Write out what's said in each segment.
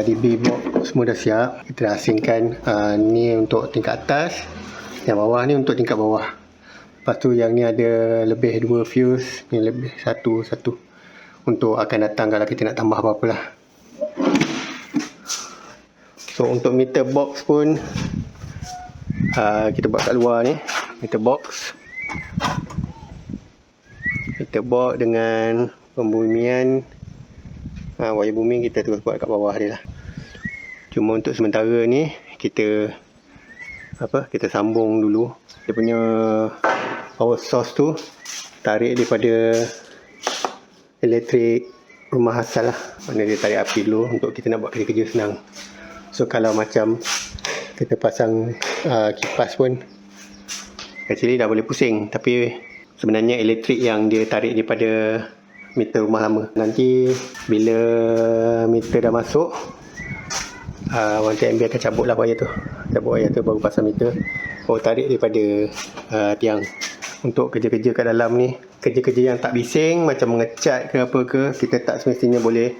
DB box semua dah siap. Kita dah asingkan. Ni untuk tingkat atas, yang bawah ni untuk tingkat bawah. Lepas tu yang ni ada lebih 2 fuse, ni lebih satu untuk akan datang kalau kita nak tambah apa-apa lah. So untuk meter box pun kita buat kat luar ni, meter box dengan pembumian. Wire booming kita terus buat kat bawah dia lah. Cuma untuk sementara ni kita sambung dulu dia punya power source tu, tarik daripada elektrik rumah asal lah. Mana dia tarik api dulu untuk kita nak buat kerja-kerja senang. So kalau macam kita pasang kipas pun actually dah boleh pusing, tapi sebenarnya elektrik yang dia tarik daripada meter rumah lama. Nanti bila meter dah masuk, Wanti MB akan cabut wayar tu baru pasang meter, baru tarik daripada tiang. Untuk kerja-kerja kat dalam ni, kerja-kerja yang tak bising macam mengecat ke apa ke, kita tak semestinya boleh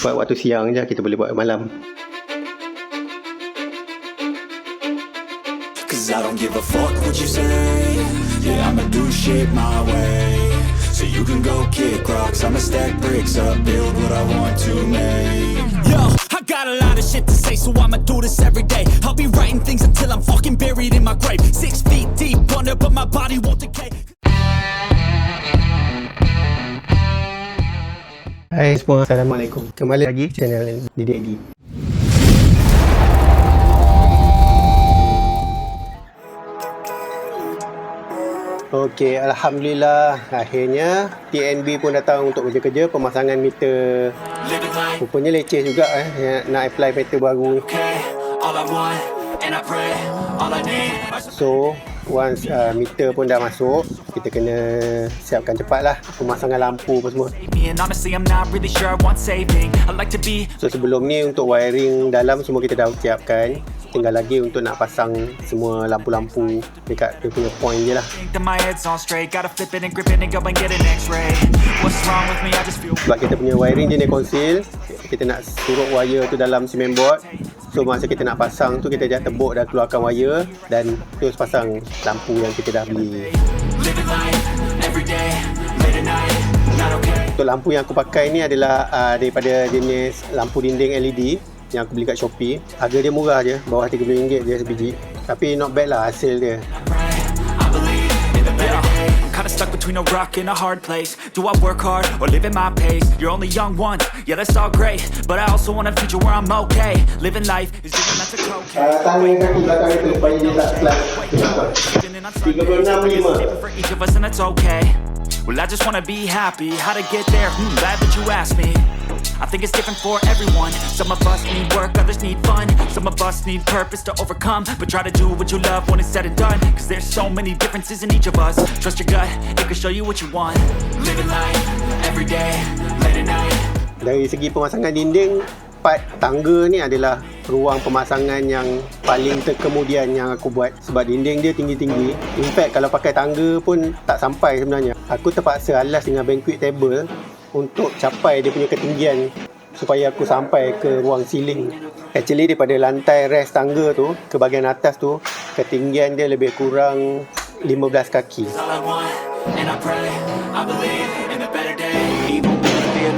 buat waktu siang je, kita boleh buat malam. Cause I don't give a fuck what you say. Yeah, I'ma do shit my way. So you can go kick rocks, I'ma stack bricks up, build what I want to make. Yo, I got a lot of shit to say, so I'ma do this every day. I'll be writing things until I'm fucking buried in my grave. 6 feet deep under, but my body won't decay. Hai semua, Assalamualaikum. Kembali lagi channel Didi. Okey, Alhamdulillah akhirnya TNB pun datang untuk kerja-kerja pemasangan meter. Rupanya leceh juga nak apply meter baru. So once meter pun dah masuk, kita kena siapkan cepat lah pemasangan lampu apa semua. So sebelum ni untuk wiring dalam semua kita dah siapkan. Tinggal lagi untuk nak pasang semua lampu-lampu dekat dia punya point je lah. Sebab kita punya wiring jenis konsil, kita nak surut wire tu dalam cement board. So masa kita nak pasang tu, kita dah tebuk, dah keluarkan wire dan terus pasang lampu yang kita dah beli. Untuk lampu yang aku pakai ni adalah daripada jenis lampu dinding LED yang aku beli kat Shopee. Harga dia murah je, bawah RM30 je sebiji. Tapi not bad lah hasil dia. Kinda stuck between a rock and a hard place. Do I work hard or live at my pace? You're only young once, yeah that's all great, but I also want a future where I'm okay. Living life is doing lots of cocaine. Tangan kaki belakang itu supaya dia tak slide. 36.5 for each of us and that's okay. Well I just wanna be happy. How to get there? Glad that you asked me. I think it's different for everyone. Some of us need work, others need fun. Some of us need purpose to overcome. But try to do what you love when it's said and done. Cause there's so many differences in each of us. Trust your gut, it can show you what you want. Living life, every day, late at night. Dari segi pemasangan dinding, part tangga ni adalah ruang pemasangan yang paling terkemudian yang aku buat. Sebab dinding dia tinggi-tinggi. In fact, kalau pakai tangga pun tak sampai sebenarnya. Aku terpaksa alas dengan banquet table untuk capai dia punya ketinggian supaya aku sampai ke ruang ceiling. Actually daripada lantai rest tangga tu ke bahagian atas tu, ketinggian dia lebih kurang 15 kaki.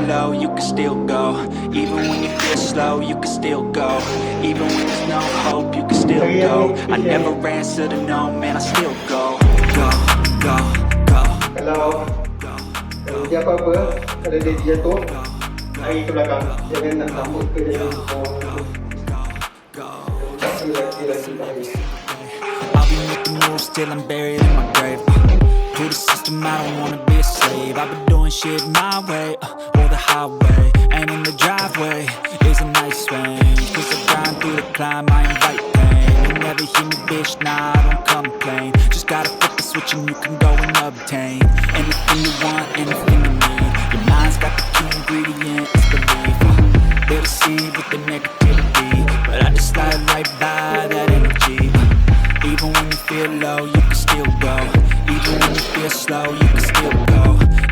Low, you can still go. Even when you feel slow, you can still go. Even when there's no hope, you can still go. I never answer to no, man, I still go. Go, go, go. Kalau dia apa-apa, kalau dia jatuh, lari ke belakang. Jangan nak sambut ke dia. I'll be making moves till I'm buried in my grave. To the system, I don't wanna be a slave. I've been doing shit my way, or the highway. And in the driveway is a nice range. Cause I grind through the climb, I invite pain. You never hear me, bitch, nah, I don't complain. Just gotta flip the switch and you can go and obtain anything you want, anything you need. Your mind's got the key ingredient, it's belief. They'll deceive with the negativity, but I just slide right by that energy. Even when you feel low, you can still go. Even when you feel slow, you can still go.